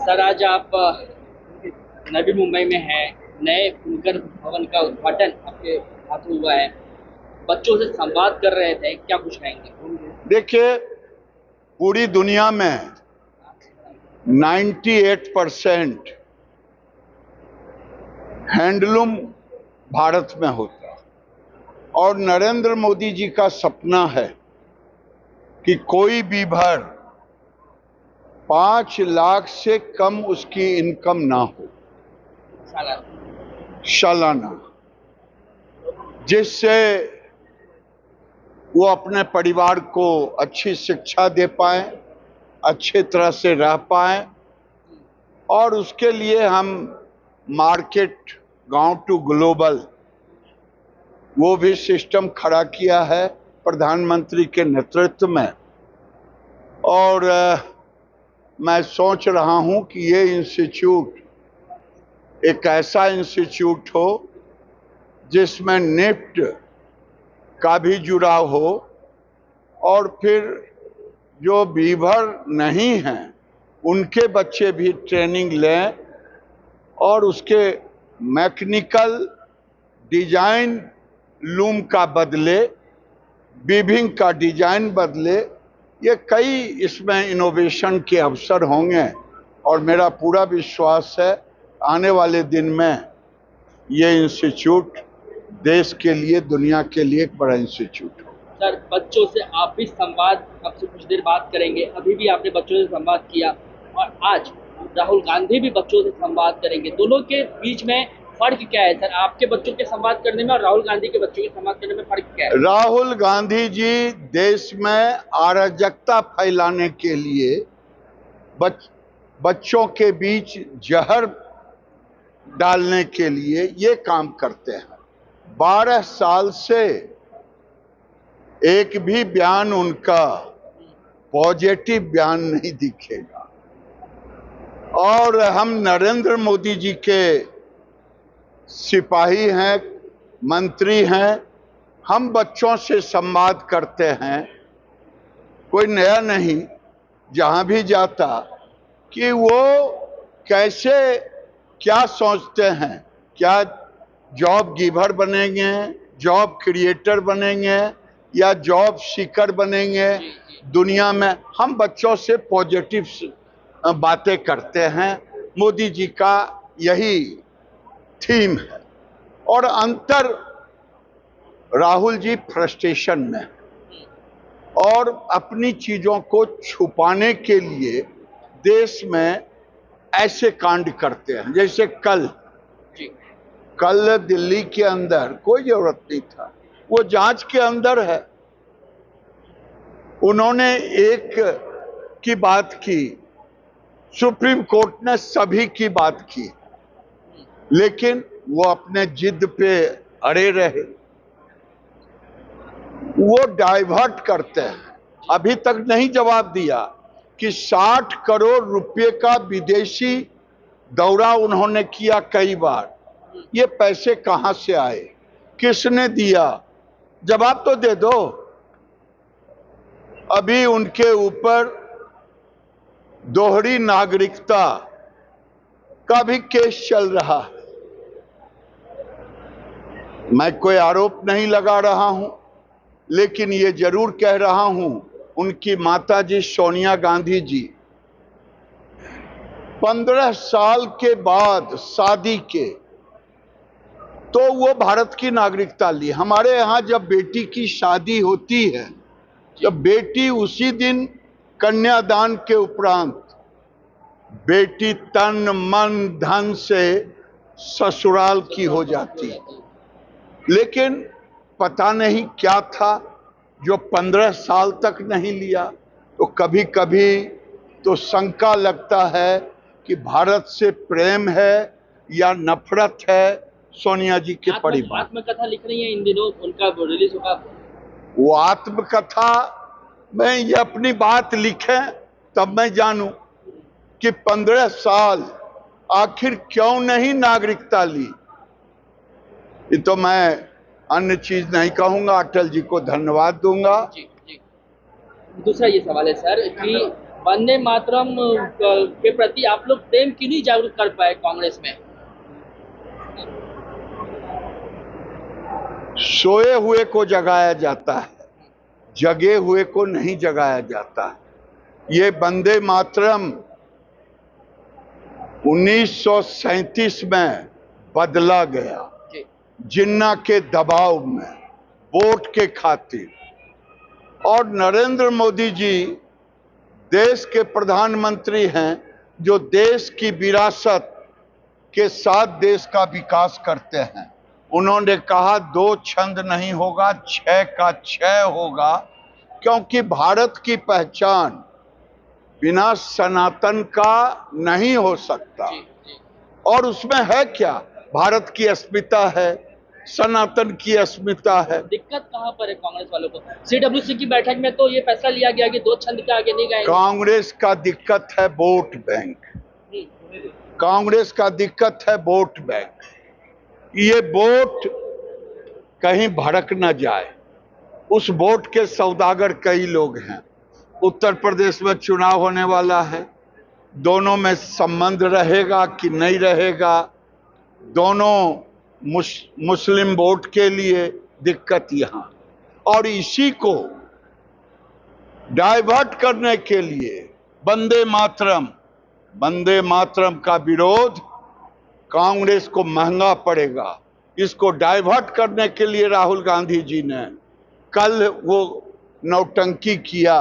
Sir आज आप नवी मुंबई में हैं। नए बुनकर भवन का उद्घाटन आपके हाथों हुआ है। बच्चों से संवाद कर रहे थे, क्या कुछ कहेंगे? देखिए, पूरी दुनिया में 98% हैंडलूम भारत में होता है और नरेंद्र मोदी जी का सपना है कि कोई भी भर 5 लाख से कम उसकी इनकम ना हो सालाना, जिससे वो अपने परिवार को अच्छी शिक्षा दे पाए, अच्छे तरह से रह पाए। और उसके लिए हम मार्केट गांव टू ग्लोबल वो भी सिस्टम खड़ा किया है प्रधानमंत्री के नेतृत्व में। और मैं सोच रहा हूं कि ये इंस्टीट्यूट एक ऐसा इंस्टीट्यूट हो जिसमें निफ्ट का भी जुड़ाव हो और फिर जो बीभर नहीं हैं उनके बच्चे भी ट्रेनिंग लें और उसके मैकेनिकल डिजाइन लूम का बदले, वीविंग का डिजाइन बदले। ये कई इसमें इनोवेशन के अवसर होंगे और मेरा पूरा विश्वास है आने वाले दिन में ये इंस्टीट्यूट देश के लिए, दुनिया के लिए एक बड़ा इंस्टीट्यूट हो। सर, बच्चों से आप भी संवाद आपसे कुछ देर बात करेंगे। अभी भी आपने बच्चों से संवाद किया और आज राहुल गांधी भी बच्चों से संवाद करेंगे। दोनों के बीच में फर्क क्या है सर? आपके बच्चों के संवाद करने में और राहुल गांधी के बच्चों के संवाद करने में फर्क क्या है? राहुल गांधी जी देश में अराजकता फैलाने के लिए बच्चों के बीच जहर डालने के लिए ये काम करते हैं। 12 साल से एक भी बयान उनका पॉजिटिव बयान नहीं दिखेगा। और हम नरेंद्र मोदी जी के सिपाही हैं, मंत्री हैं। हम बच्चों से संवाद करते हैं, कोई नया नहीं, जहां भी जाता कि वो कैसे, क्या सोचते हैं, क्या जॉब गिवर बनेंगे, जॉब क्रिएटर बनेंगे या जॉब सीकर बनेंगे दुनिया में। हम बच्चों से पॉजिटिव बातें करते हैं। मोदी जी का यही थीम है। और अंतर, राहुल जी फ्रस्ट्रेशन में और अपनी चीजों को छुपाने के लिए देश में ऐसे कांड करते हैं। जैसे कल दिल्ली के अंदर कोई जरूरत नहीं था, वो जांच के अंदर है। उन्होंने एक की बात की, सुप्रीम कोर्ट ने सभी की बात की, लेकिन वो अपने जिद पे अड़े रहे। वो डाइवर्ट करते हैं। अभी तक नहीं जवाब दिया कि 60 करोड़ रुपए का विदेशी दौरा उन्होंने किया कई बार। ये पैसे कहां से आए, किसने दिया? जवाब तो दे दो। अभी उनके ऊपर दोहरी नागरिकता का भी केस चल रहा है। मैं कोई आरोप नहीं लगा रहा हूं, लेकिन ये जरूर कह रहा हूं, उनकी माताजी सोनिया गांधी जी 15 साल के बाद शादी के तो वो भारत की नागरिकता ली। हमारे यहाँ जब बेटी की शादी होती है, जब बेटी उसी दिन कन्यादान के उपरांत बेटी तन मन धन से ससुराल की हो जाती। लेकिन पता नहीं क्या था जो 15 साल तक नहीं लिया। तो कभी कभी तो शंका लगता है कि भारत से प्रेम है या नफरत है सोनिया जी के परिवार। आत्मकथा लिख रही है इन दिनों, उनका रिलीज होगा। वो आत्मकथा में ये अपनी बात लिखे तब मैं जानूं कि 15 साल आखिर क्यों नहीं नागरिकता ली। ये तो मैं अन्य चीज नहीं कहूंगा, अटल जी को धन्यवाद दूंगा। जी। दूसरा ये सवाल है सर कि वंदे मातरम के प्रति आप लोग प्रेम क्यों नहीं जागरूक कर पाए कांग्रेस में? सोए हुए को जगाया जाता है, जगे हुए को नहीं जगाया जाता है। ये वंदे मातरम 1937 में बदला गया, जिन्ना के दबाव में, वोट के खातिर। और नरेंद्र मोदी जी देश के प्रधानमंत्री हैं जो देश की विरासत के साथ देश का विकास करते हैं। उन्होंने कहा 2 छंद नहीं होगा, 6 का 6 होगा, क्योंकि भारत की पहचान बिना सनातन का नहीं हो सकता। और उसमें है क्या? भारत की अस्मिता है, सनातन की अस्मिता है। दिक्कत कहाँ पर है कांग्रेस वालों को? सीडब्ल्यूसी की बैठक में तो ये फैसला लिया गया कि 2 छंद के आगे नहीं गए। कांग्रेस का दिक्कत है वोट बैंक, कांग्रेस का दिक्कत है वोट बैंक। ये वोट कहीं भड़क न जाए, उस वोट के सौदागर कई लोग हैं। उत्तर प्रदेश में चुनाव होने वाला है, दोनों में संबंध रहेगा कि नहीं रहेगा, दोनों मुस्लिम वोट के लिए दिक्कत यहां। और इसी को डाइवर्ट करने के लिए वंदे मातरम का विरोध कांग्रेस को महंगा पड़ेगा। इसको डाइवर्ट करने के लिए राहुल गांधी जी ने कल वो नौटंकी किया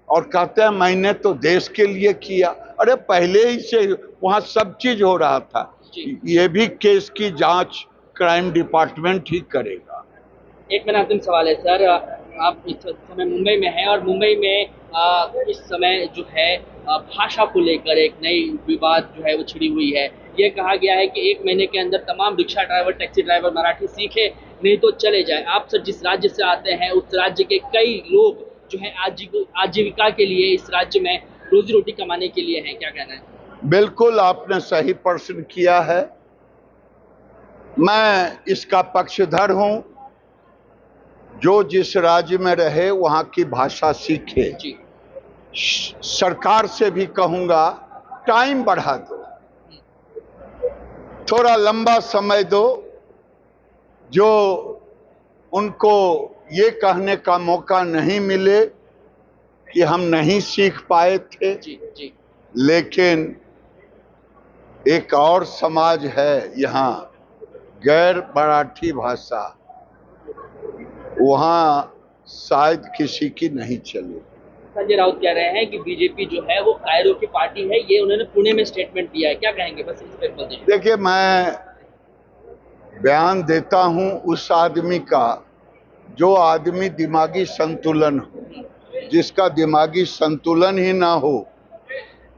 और कहते हैं मैंने तो देश के लिए किया। अरे पहले ही से वहां सब चीज हो रहा था। ये भी केस की जांच क्राइम डिपार्टमेंट ही करेगा। एक मेरा अंतिम सवाल है सर, आप इस समय मुंबई में हैं और मुंबई में इस समय जो है भाषा को लेकर एक नई विवाद जो है वो छिड़ी हुई है। ये कहा गया है कि 1 महीने के अंदर तमाम rickshaw driver, taxi driver Marathi सीखे, नहीं तो चले जाए। आप सर जिस राज्य से आते हैं उस राज्य के कई लोग जो है आजीविका के लिए इस राज्य में रोजी रोटी कमाने के लिए हैं, क्या कहना है? बिल्कुल आपने सही प्रश्न किया है। मैं इसका पक्षधर हूं, जो जिस राज्य में रहे वहां की भाषा सीखे। सरकार से भी कहूंगा टाइम बढ़ा दो, थोड़ा लंबा समय दो, जो उनको ये कहने का मौका नहीं मिले कि हम नहीं सीख पाए थे। लेकिन एक और समाज है यहाँ, गैर मराठी भाषा, वहाँ शायद किसी की नहीं चले। संजय राउत कह रहे हैं कि बीजेपी जो है वो कायरों की पार्टी है, ये उन्होंने पुणे में स्टेटमेंट दिया है, क्या कहेंगे? बस इस पे बोल दीजिए। देखिए, मैं बयान देता हूँ उस आदमी का जो आदमी दिमागी संतुलन हो, जिसका दिमागी संतुलन ही ना हो,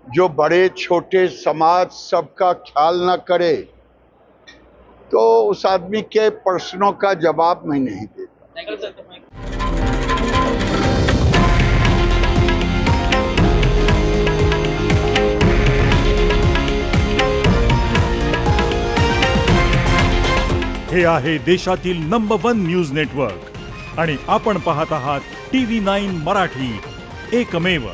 जो बड़े छोटे समाज सबका ख्याल ना करे, तो उस आदमी के प्रश्नों का जवाब मैं नहीं देता। हे आहे देशातील नंबर 1 न्यूज नेटवर्क आणि आपण पाहत आहात TV9 मराठी, एकमेव।